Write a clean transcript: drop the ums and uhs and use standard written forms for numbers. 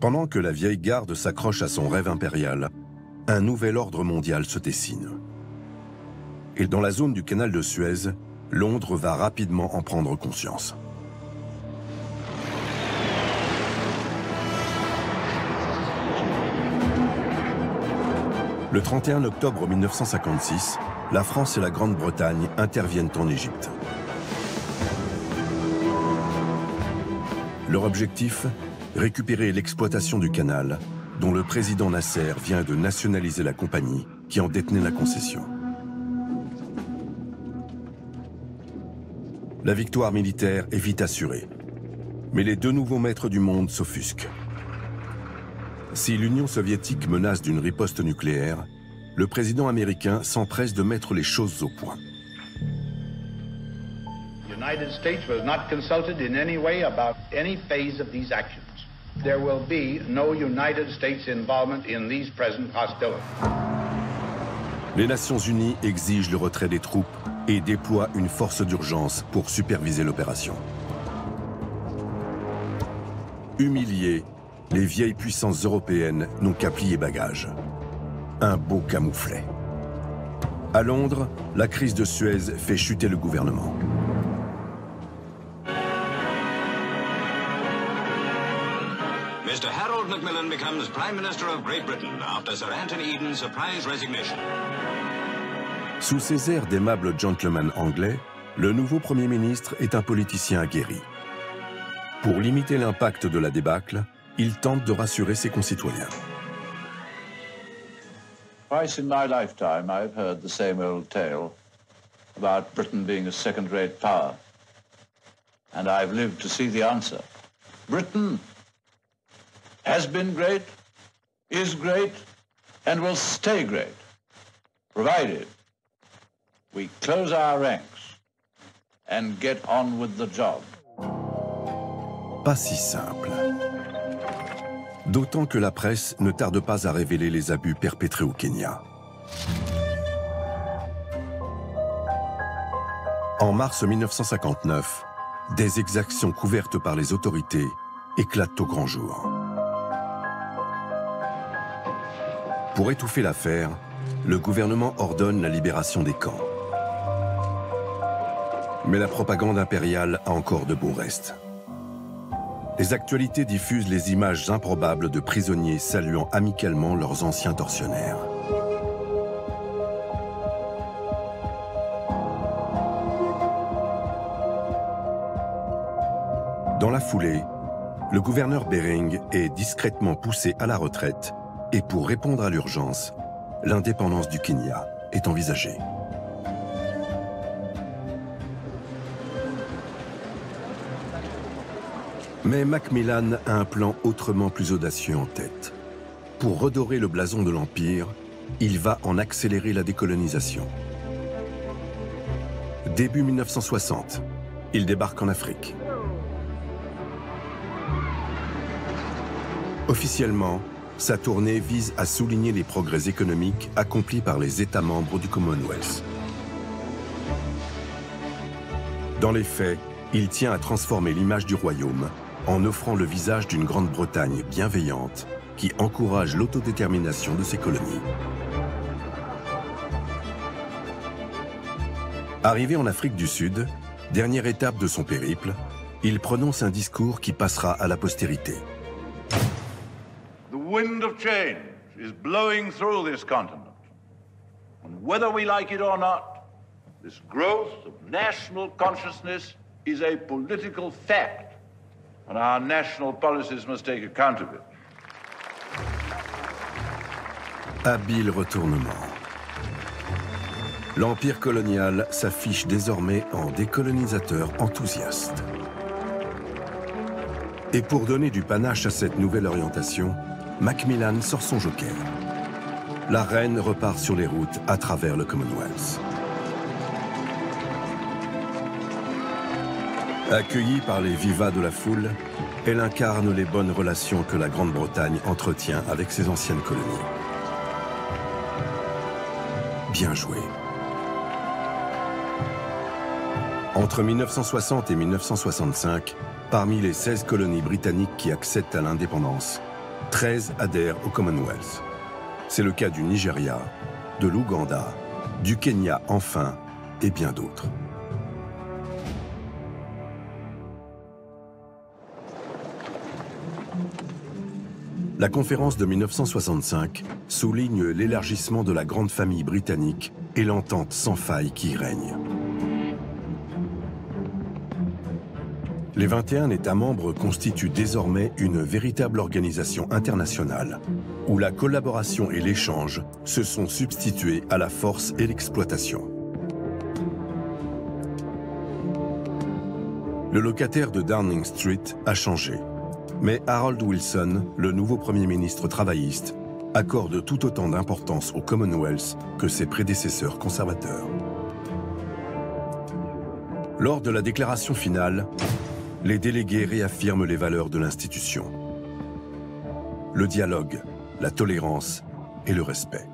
Pendant que la vieille garde s'accroche à son rêve impérial, un nouvel ordre mondial se dessine. Et dans la zone du canal de Suez, Londres va rapidement en prendre conscience. Le 31 octobre 1956, la France et la Grande-Bretagne interviennent en Égypte. Leur objectif ? Récupérer l'exploitation du canal, dont le président Nasser vient de nationaliser la compagnie qui en détenait la concession. La victoire militaire est vite assurée, mais les deux nouveaux maîtres du monde s'offusquent. Si l'Union soviétique menace d'une riposte nucléaire, le président américain s'empresse de mettre les choses au point. The United States was not consulted in any way about any phase of these actions. There will be no United States involvement in these present hostilities. Les Nations Unies exigent le retrait des troupes et déploient une force d'urgence pour superviser l'opération. Humiliés, les vieilles puissances européennes n'ont qu'à plier bagages. Un beau camouflet. À Londres, la crise de Suez fait chuter le gouvernement. Mr. Harold Macmillan becomes Prime Minister of Great Britain after Sir Anthony Eden's surprise resignation. Sous ses airs d'aimable gentleman anglais, le nouveau Premier ministre est un politicien aguerri. Pour limiter l'impact de la débâcle, il tente de rassurer ses concitoyens. Twice in my lifetime, I've heard the same old tale about Britain being a second-rate power. And I've lived to see the answer. Britain has been great, is great, and will stay great, provided we close our ranks and get on with the job. Pas si simple. D'autant que la presse ne tarde pas à révéler les abus perpétrés au Kenya. En mars 1959, des exactions couvertes par les autorités éclatent au grand jour. Pour étouffer l'affaire, le gouvernement ordonne la libération des camps. Mais la propagande impériale a encore de beaux restes. Les actualités diffusent les images improbables de prisonniers saluant amicalement leurs anciens tortionnaires. Dans la foulée, le gouverneur Bering est discrètement poussé à la retraite et pour répondre à l'urgence, l'indépendance du Kenya est envisagée. Mais Macmillan a un plan autrement plus audacieux en tête. Pour redorer le blason de l'Empire, il va en accélérer la décolonisation. Début 1960, il débarque en Afrique. Officiellement, sa tournée vise à souligner les progrès économiques accomplis par les États membres du Commonwealth. Dans les faits, il tient à transformer l'image du royaume en offrant le visage d'une Grande-Bretagne bienveillante qui encourage l'autodétermination de ses colonies. Arrivé en Afrique du Sud, dernière étape de son périple, il prononce un discours qui passera à la postérité. The wind of change is blowing through this continent. And whether we like it or not, this growth of national consciousness is a political fact. And our national policies must take account of it. Habile retournement. L'empire colonial s'affiche désormais en décolonisateur enthousiaste. Et pour donner du panache à cette nouvelle orientation, Macmillan sort son joker. La reine repart sur les routes à travers le Commonwealth. Accueillie par les vivats de la foule, elle incarne les bonnes relations que la Grande-Bretagne entretient avec ses anciennes colonies. Bien joué. Entre 1960 et 1965, parmi les 16 colonies britanniques qui accèdent à l'indépendance, 13 adhèrent au Commonwealth. C'est le cas du Nigeria, de l'Ouganda, du Kenya enfin, et bien d'autres. La conférence de 1965 souligne l'élargissement de la grande famille britannique et l'entente sans faille qui y règne. Les 21 États membres constituent désormais une véritable organisation internationale, où la collaboration et l'échange se sont substitués à la force et l'exploitation. Le locataire de Downing Street a changé, mais Harold Wilson, le nouveau Premier ministre travailliste, accorde tout autant d'importance au Commonwealth que ses prédécesseurs conservateurs. Lors de la déclaration finale, les délégués réaffirment les valeurs de l'institution. Le dialogue, la tolérance et le respect.